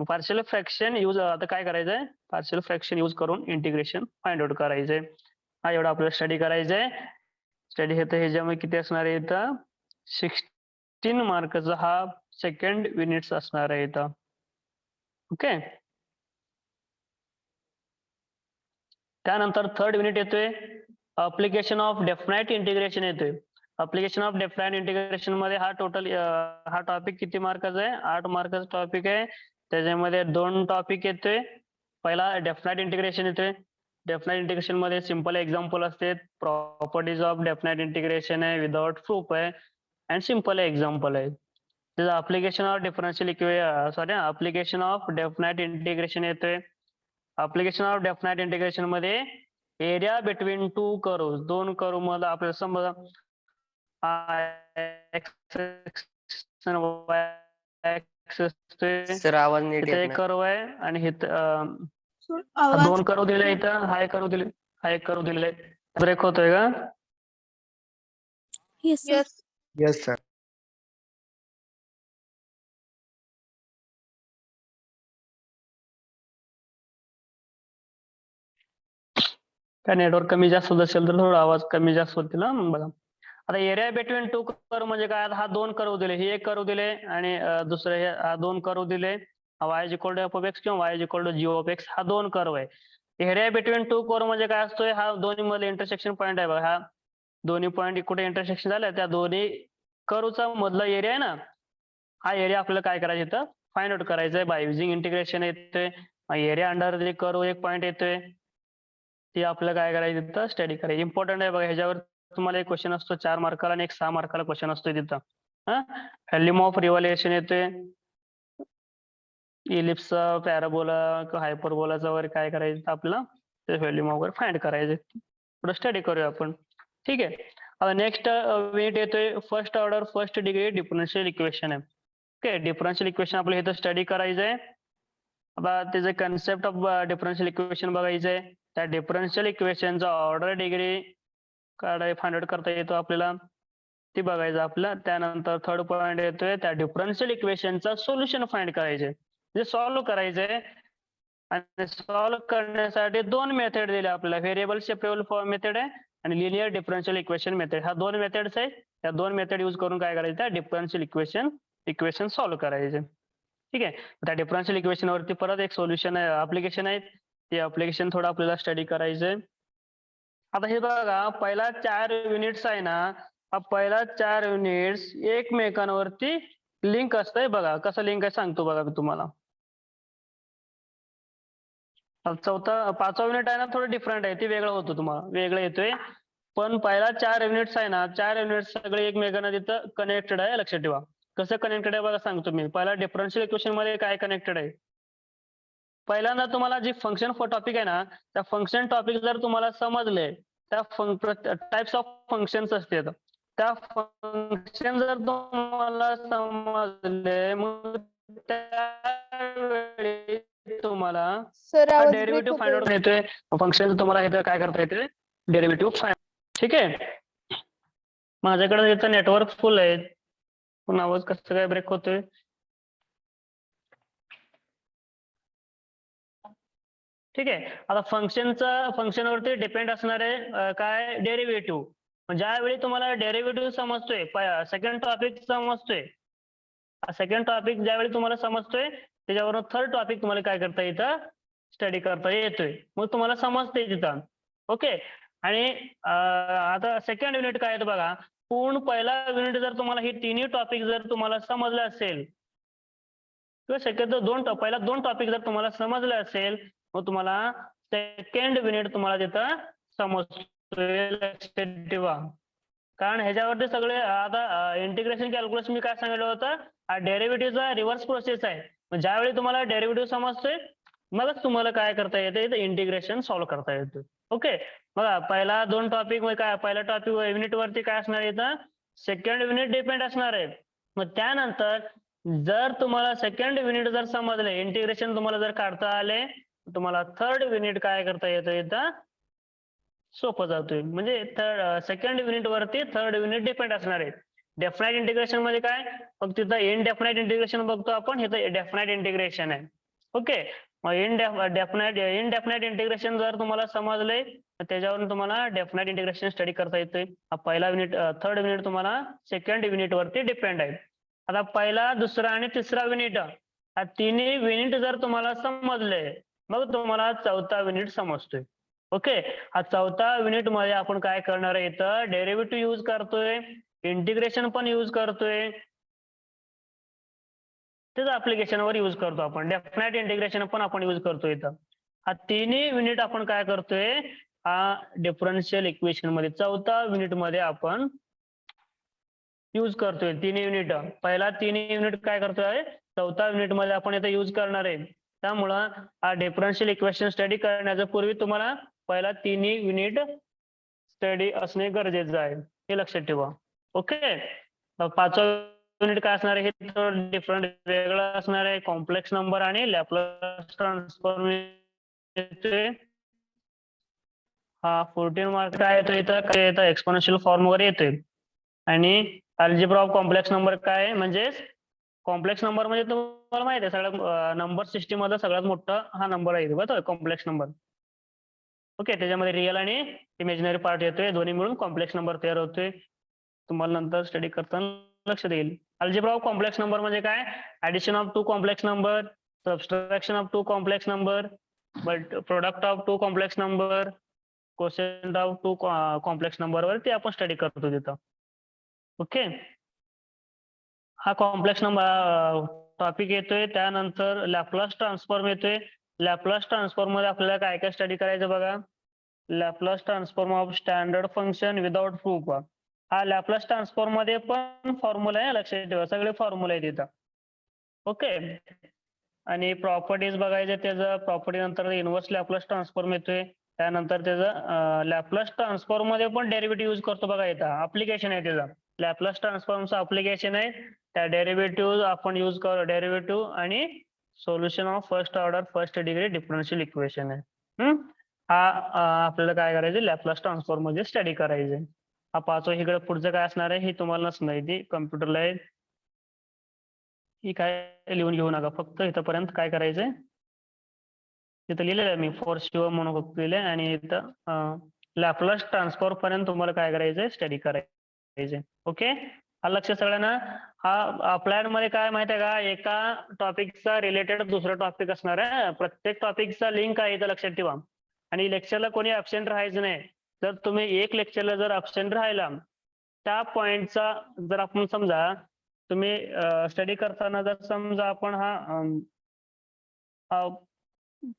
पार्शियल फ्रॅक्शन यूज आता काय करायचंय, पार्शियल फ्रॅक्शन यूज करून इंटिग्रेशन फाइंड आउट करायचंय. हा एवढा आपल्याला स्टडी करायचंय. स्टडी हे तर ह्याच्यामुळे किती असणार आहे इथं 16 मार्कचा हा सेकंड युनिट्स असणार आहे इथं. ओके. त्यानंतर थर्ड युनिट येतोय अप्लिकेशन ऑफ डेफिनाइट इंटिग्रेशन येतोय. अप्लिकेशन ऑफ डेफिनाइट इंटिग्रेशन मध्ये हा टोटल हा टॉपिक किती मार्काचा आहे, 8 मार्काचा टॉपिक आहे. त्याच्यामध्ये 2 टॉपिक येतोय. पहिला डेफिनाइट इंटिग्रेशन येतोय. डेफिनाइट इंटिग्रेशन मध्ये सिंपल एक्झाम्पल असते, प्रॉपर्टीज ऑफ डेफिनाइट इंटिग्रेशन आहे, विदाउट प्रूफ आहे आणि सिंपल एक्झाम्पल आहे. त्याचं application of differential application of definite integration येतोय. अप्लिकेशन ऑफ डेफिनाइट इंटिग्रेशन मध्ये एरिया बिटवीन 2 कर्व्ह, 2 कर्व्ह मध्ये आपल्याला समजा सर आवाज नीट इथे येत एक नाही. कर्व आहे आणि हे सर आवाज 2 कर्व दिले इथं, हा एक कर्व दिले, हा एक कर्व दिलेला आहे. ब्रेक होतोय का? Yes, sir. Yes Yes, sir. काय नेटवर्क कमी जास्त होत असेल तर थोडा आवाज कमी जास्त होतील ना. मग बघा आता एरिया बिटवीन 2 कर्व म्हणजे काय, हा 2 कर्व दिले, हे एक कर्व दिले आणि दुसरे हे 2 कर्व दिले. y is equal to F of X किंवा y is equal to G of X, हा 2 कर्व आहे. एरिया बिटवीन 2 कर्व म्हणजे काय असतोय, हा दोन्ही मध्ये इंटरसेक्शन पॉईंट आहे बघा. हा दोन्ही पॉईंट कुठे इंटरसेक्शन झालं त्या दोन्ही कर्वचा मधला एरिया आहे ना, हा एरिया आपल्याला काय करायचं इथं फाइंड आउट करायचं आहे बाय युजिंग इंटिग्रेशन येतोय. एरिया अंडर द कर्व एक पॉईंट येतोय, ती आपल्याला काय करायचं तिथं स्टडी करायची. इम्पॉर्टंट आहे बघा. ह्याच्यावर तुम्हाला एक क्वेश्चन असतो 4 मार्काला आणि एक 6 मार्काला क्वेश्चन असतो तिथं. व्हॅल्यूम ऑफ रिव्हॉल्युशन येतोय, इलिप्स, पॅराबोला, हायपरबोलाचा वगैरे काय करायचं आपल्याला ते व्हॅल्यूम वगैरे फाइंड करायचे. पुढे स्टडी करूया आपण. ठीक आहे. आता नेक्स्ट युनिट येतोय first order first degree differential equation आहे. ओके, डिफरन्शियल इक्वेशन आपल्याला इथं स्टडी करायचंय. आता त्याचे कन्सेप्ट ऑफ डिफरन्शियल इक्वेशन बघायचंय. त्या डिफरन्शियल इक्वेशनचा ऑर्डर डिग्री फाइंड आउट करता येतो आपल्याला, ती बघायचं आपल्याला. त्यानंतर थर्ड पॉईंट येतोय त्या डिफरन्शियल इक्वेशनचा सोल्युशन फाइंड करायचे, जे सॉल्व्ह करायचंय. आणि सॉल्व्ह करण्यासाठी 2 मेथड दिल्या आपल्याला, व्हेरिएबल सेपरेबल फॉर्म मेथड आहे आणि लिनियर डिफरन्शियल इक्वेशन मेथड. ह्या 2 मेथड्स आहे. त्या 2 मेथड यूज करून काय करायचं, त्या डिफरन्शियल इक्वेशन सॉल्व्ह करायचे. ठीक आहे. त्या डिफरन्शियल इक्वेशन वरती परत एक सोल्युशन आहे, अप्लिकेशन आहे. ते अप्लिकेशन थोडं आपल्याला स्टडी करायचंय. आता हे बघा पहिला 4 युनिट्स आहे ना, हा पहिला 4 युनिट्स एकमेकांवरती लिंक असतंय. बघा कसं लिंक आहे सांगतो बघा मी तुम्हाला. पाचवा युनिट आहे ना थोडं डिफरंट आहे, ते वेगळं होतं, तुम्हाला वेगळं येतोय. पण पहिला 4 युनिट्स आहे ना, 4 युनिट्स सगळे एकमेकांना तिथं कनेक्टेड आहे. लक्षात ठेवा कसं कनेक्टेड आहे बघा सांगतो मी. पहिला डिफरन्शियल इक्वेशन मध्ये काय कनेक्टेड आहे, पहिल्यांदा तुम्हाला जी फंक्शन टॉपिक आहे ना, त्या फंक्शन टॉपिक जर तुम्हाला समजले, त्या टाइप्स ऑफ फंक्शन्स असतात, त्या फंक्शन जर तुम्हाला समजले मग त्यावेळी तुम्हाला सर आवाज ब्रेक डेरिव्हेटिव्ह फाइंड होतोय. आउट येतोय. फंक्शन तुम्हाला इथं काय करता येते, डेरिव्हेटिव्ह फाइंड. ठीक आहे. माझ्याकडे इथं नेटवर्क फुल आहे, पण आवाज कसं काय ब्रेक होतोय. ठीक आहे. आता फंक्शनवरती डिपेंड असणार आहे काय, डेरिव्हेटिव्ह. ज्यावेळी तुम्हाला डेरिव्हेटिव्ह समजतोय, सेकंड टॉपिक समजतोय, सेकंड टॉपिक ज्यावेळी तुम्हाला समजतोय त्याच्यावरून थर्ड टॉपिक तुम्हाला काय करता येतं, स्टडी करता येतोय. मग तुम्हाला समजतंय तिथं. ओके. आणि आता सेकंड युनिट काय आहे बघा. पूर्ण पहिला युनिट जर तुम्हाला ही तिन्ही टॉपिक जर तुम्हाला समजले असेल किंवा शक्यतो पहिला 2 टॉपिक जर तुम्हाला समजले असेल, मग तुम्हाला सेकंड युनिट तुम्हाला तिथं समजतोय. लक्षात ठेवा. कारण ह्याच्यावरती सगळे आता इंटिग्रेशन कॅल्क्युलस मी काय सांगितलं होतं, हा डेरिव्हेटिव्हचा रिव्हर्स प्रोसेस आहे. मग ज्यावेळी तुम्हाला डेरिव्हेटिव्ह समजतोय मगच तुम्हाला काय करता येतं इथं इंटिग्रेशन सॉल्व्ह करता येतं. ओके, बघा पहिला 2 टॉपिक मध्ये काय, पहिला टॉपिक युनिट वरती काय असणार आहे इथं, सेकंड युनिट डिपेंड असणार आहे. मग त्यानंतर जर तुम्हाला सेकंड युनिट जर समजले, इंटिग्रेशन तुम्हाला जर काढता आले, तुम्हाला थर्ड युनिट काय करता येतं इथं सोपं जातोय. म्हणजे सेकंड युनिट वरती थर्ड युनिट डिपेंड असणार आहे. डेफिनाइट इंटिग्रेशन मध्ये काय, मग तिथं इनडेफिनाइट इंटिग्रेशन बघतो आपण, इथं डेफिनाइट इंटिग्रेशन आहे. ओके, मग इनडेफिनाइट इंटिग्रेशन जर तुम्हाला समजले त्याच्यावरून तुम्हाला डेफिनाइट इंटिग्रेशन स्टडी करता येतोय. हा पहिला युनिट, थर्ड युनिट तुम्हाला सेकंड युनिट वरती डिपेंड आहे. आता पहिला, दुसरा आणि तिसरा युनिट, हा तिन्ही युनिट जर तुम्हाला समजले मग तुम्हाला चौथा युनिट समजतोय. ओके, हा चौथा युनिट मध्ये आपण काय करणार आहे, इथं डेरिव्हेटिव्ह यूज करतोय, इंटिग्रेशन पण यूज करतोय, त्याच ऍप्लिकेशनवर यूज करतो आपण. डेफिनाइट इंटिग्रेशन पण आपण यूज करतोय इथं. हा तिन्ही युनिट आपण काय करतोय, हा डिफरन्शियल इक्वेशन मध्ये चौथा युनिट मध्ये आपण यूज करतोय. तिन्ही युनिट, पहिला तिन्ही युनिट काय करतोय, चौथा युनिट मध्ये आपण इथं यूज करणार आहे. त्यामुळं हा डिफरन्शियल इक्वेशन स्टडी करण्याच्या पूर्वी तुम्हाला पहिला तिन्ही युनिट स्टडी असणे गरजेचं आहे, हे लक्षात ठेवा. ओके, पाचवा युनिट काय असणार आहे, हे डिफरंट वेगळं असणार आहे. कॉम्प्लेक्स नंबर आणि लॅप्लास ट्रान्सफॉर्म येतोय. हा 14 मार्क काय येतो इथं, काय येतं एक्सपोनेन्शियल फॉर्म वर येतोय. आणि अल्जेब्रा ऑफ कॉम्प्लेक्स नंबर काय म्हणजे कॉम्प्लेक्स नंबर म्हणजे तुम्हाला माहिती आहे सगळ्यात नंबर सिस्टीम मध्ये सगळ्यात मोठा हा नंबर आहे बरोबर, कॉम्प्लेक्स नंबर. ओके, त्याच्यामध्ये रिअल आणि इमेजिनरी पार्ट येतोय, दोन्ही मिळून कॉम्प्लेक्स नंबर तयार होतोय. तुम्हाला नंतर स्टडी करताना लक्षात येईल. अल्जेब्रा ऑफ कॉम्प्लेक्स नंबर म्हणजे काय, addition of 2 complex number, subtraction of 2 complex number, but product of 2 complex number, quotient of 2 complex number वरती आपण स्टडी करतो तिथं. ओके, हा कॉम्प्लेक्स नंबर टॉपिक येतोय. त्यानंतर लॅप्लास ट्रान्सफॉर्म येतोय. लॅप्लास ट्रान्सफॉर्म मध्ये आपल्याला काय काय स्टडी करायचं बघा. Laplace transform of standard function without proof. हा लॅप्लास ट्रान्सफॉर्म मध्ये पण फॉर्म्युला आहे, लक्षात ठेवा सगळे फॉर्म्युला आहे तिथं. ओके, आणि प्रॉपर्टीज बघायचे, त्याचं प्रॉपर्टी नंतर इनव्हर्स लॅप्लास ट्रान्सफॉर्म येतोय. त्यानंतर त्याचं लॅप्लास ट्रान्सफॉर्म मध्ये पण डेरिव्हेटिव्ह यूज करतो बघा, इथं ऍप्लिकेशन आहे त्याचं. लॅप्लास ट्रान्सफॉर्मचं ऍप्लिकेशन आहे, त्या डेरिव्हेटिव्ह आपण यूज करू. डेरिव्हेटिव्ह आणि solution of first order first degree differential equation आहे. हा आपल्याला काय करायचं, लॅप्लास ट्रान्सफॉर्म मध्ये स्टडी करायचे. हा पाचवा, इकडे पुढचं काय असणार आहे हे तुम्हाला नसणार आहे, ती कम्प्युटरला आहे. ही काय लिहून घेऊ नका, फक्त इथंपर्यंत काय करायचंय, तिथं लिहिलेलं आहे मी फॉर शिव म्हणून फक्त लिहिलंय. आणि इथं लॅप्लास ट्रान्सफॉर्म पर्यंत तुम्हाला काय करायचंय, स्टडी करायचंय. ओके, हा लक्ष सगळ्यांना. हा अप्लायड मध्ये काय माहिती आहे का, एका टॉपिकचा रिलेटेड दुसरा टॉपिक असणार आहे. प्रत्येक टॉपिकचा लिंक आहे इथं, लक्षात ठेवा. आणि लेक्चरला कोणी ऍबसेंट राहायचं नाही. जर तुम्ही एक लेक्चरला जर ऍबसेंट राहिला, त्या पॉइंटचा जर आपण समजा तुम्ही स्टडी करताना जर समजा आपण हा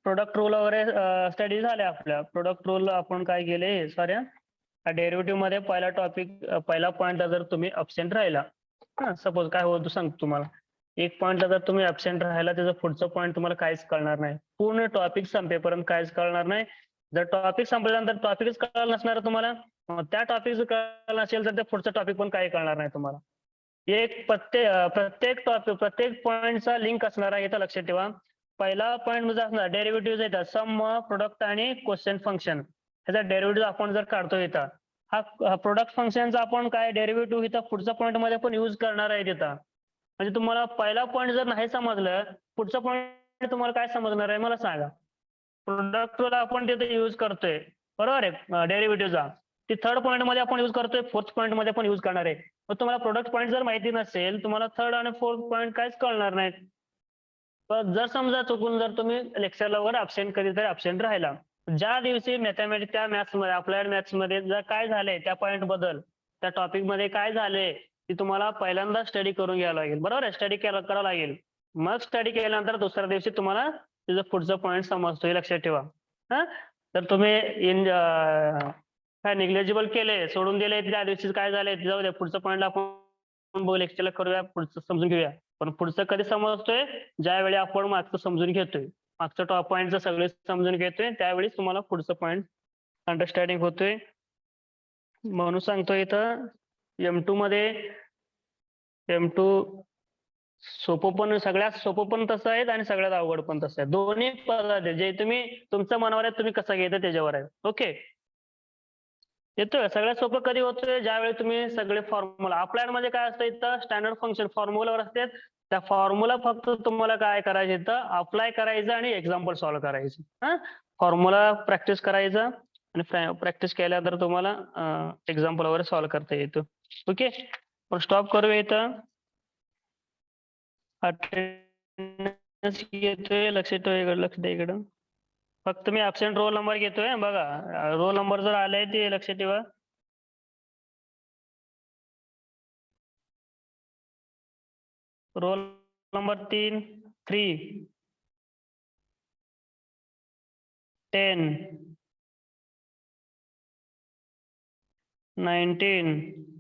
प्रोडक्ट रूल वगैरे स्टडी झाले, आपल्या प्रोडक्ट रूल आपण काय केले सॉरी, डेरिव्हेटिव्ह मध्ये पहिला टॉपिक पहिला पॉइंटला जर तुम्ही ऍबसेंट राहिला, सपोज काय होतं सांगतो तुम्हाला, एक पॉइंटला जर तुम्ही ऍबसेंट राहिला, त्याचं पुढचं पॉईंट तुम्हाला काहीच कळणार नाही, पूर्ण टॉपिक संपेपर्यंत काहीच कळणार नाही. जर टॉपिक संपल्यानंतर टॉपिकच कळलं नसणार तुम्हाला, त्या टॉपिक जर कळलं नसेल तर त्या पुढचं टॉपिक पण काही कळणार नाही तुम्हाला. एक प्रत्येक टॉपिक प्रत्येक पॉईंटचा लिंक असणार आहे, इथं लक्षात ठेवा. पहिला पॉईंट म्हणजे असणार डेरिव्हेटिव्ह येतात, सम, प्रोडक्ट आणि क्वेश्चन फंक्शन. ह्याचा डेरिव्हेटिव्ह आपण जर काढतो इथं, हा प्रोडक्ट फंक्शनचा आपण काय डेरिव्हेटिव्ह इथं पुढच्या पॉईंट मध्ये पण युज करणार आहे तिथं. म्हणजे तुम्हाला पहिला पॉईंट जर नाही समजलं, पुढचा पॉईंट तुम्हाला काय समजणार आहे मला सांगा. प्रोडक्टला आपण तिथे युज करतोय बरोबर आहे डेरिव्हेटिव्हचा, ती थर्ड पॉईंट मध्ये आपण युज करतोय, फोर्थ पॉईंट मध्ये पण युज करणार आहे. मग तुम्हाला प्रोडक्ट पॉईंट जर माहिती नसेल, तुम्हाला थर्ड आणि फोर्थ पॉईंट काहीच कळणार नाहीत. पण जर समजा चुकून जर तुम्ही लेक्चरला वगैरे ऍबसेंट कधीतरी ऍबसेंट राहिला, ज्या दिवशी मॅथमॅटिक्स त्या मॅथ्स मध्ये अप्लाइड मॅथ्स मध्ये जर काय झालंय त्या पॉईंट बद्दल, त्या टॉपिक मध्ये काय झालंय ती तुम्हाला पहिल्यांदा स्टडी करून घ्यावं लागेल बरोबर आहे, स्टडी करावं लागेल. मग स्टडी केल्यानंतर दुसऱ्या दिवशी तुम्हाला तिचं पुढचं पॉईंट समजतो, लक्षात ठेवा. तर तुम्ही काय निग्लेजिबल केले, सोडून दिले, त्या दिवशी काय झालंय जाऊ दे, पुढचं पॉईंटला आपण लेक्चरला करूया, पुढचं समजून घेऊया. पण पुढचं कधी समजतोय ज्यावेळी आपण मागचं समजून घेतोय, मागचं टॉप पॉईंटचं सगळे समजून घेतोय त्यावेळी तुम्हाला पुढचं पॉईंट अंडरस्टँडिंग होतोय. म्हणून सांगतो इथं M2 मध्ये M2 सोपं पण सगळ्यात सोपं पण तसं आहे आणि सगळ्यात अवघड पण तसं आहे. दोन्ही पद्धत आहे जे तुम्ही तुमच्या मनावर आहे तुम्ही कसं घेता त्याच्यावर आहे. ओके. येतोय सगळ्यात सोपं कधी होतोय ज्यावेळी तुम्ही सगळे फॉर्म्युला अप्लाइड मध्ये काय असतं इथं स्टँडर्ड फंक्शन फॉर्म्युलावर असतात. त्या फॉर्म्युला फक्त तुम्हाला काय करायचं इथं अप्लाय करायचं आणि एक्झाम्पल सॉल्व्ह करायचं. हा फॉर्म्युला प्रॅक्टिस करायचं आणि प्रॅक्टिस केल्यानंतर तुम्हाला एक्झाम्पल वगैरे सॉल्व्ह करता येतं. ओके. पण स्टॉप करूया इथं. अटेंडन्स घेतोय लक्ष ठेवा इकडं लक्ष द्या इकडं. फक्त मी ॲब्सेंट रोल नंबर घेतोय बघा रोल नंबर जर आलाय ते लक्ष ठेवा. Roll number 3 3 10 19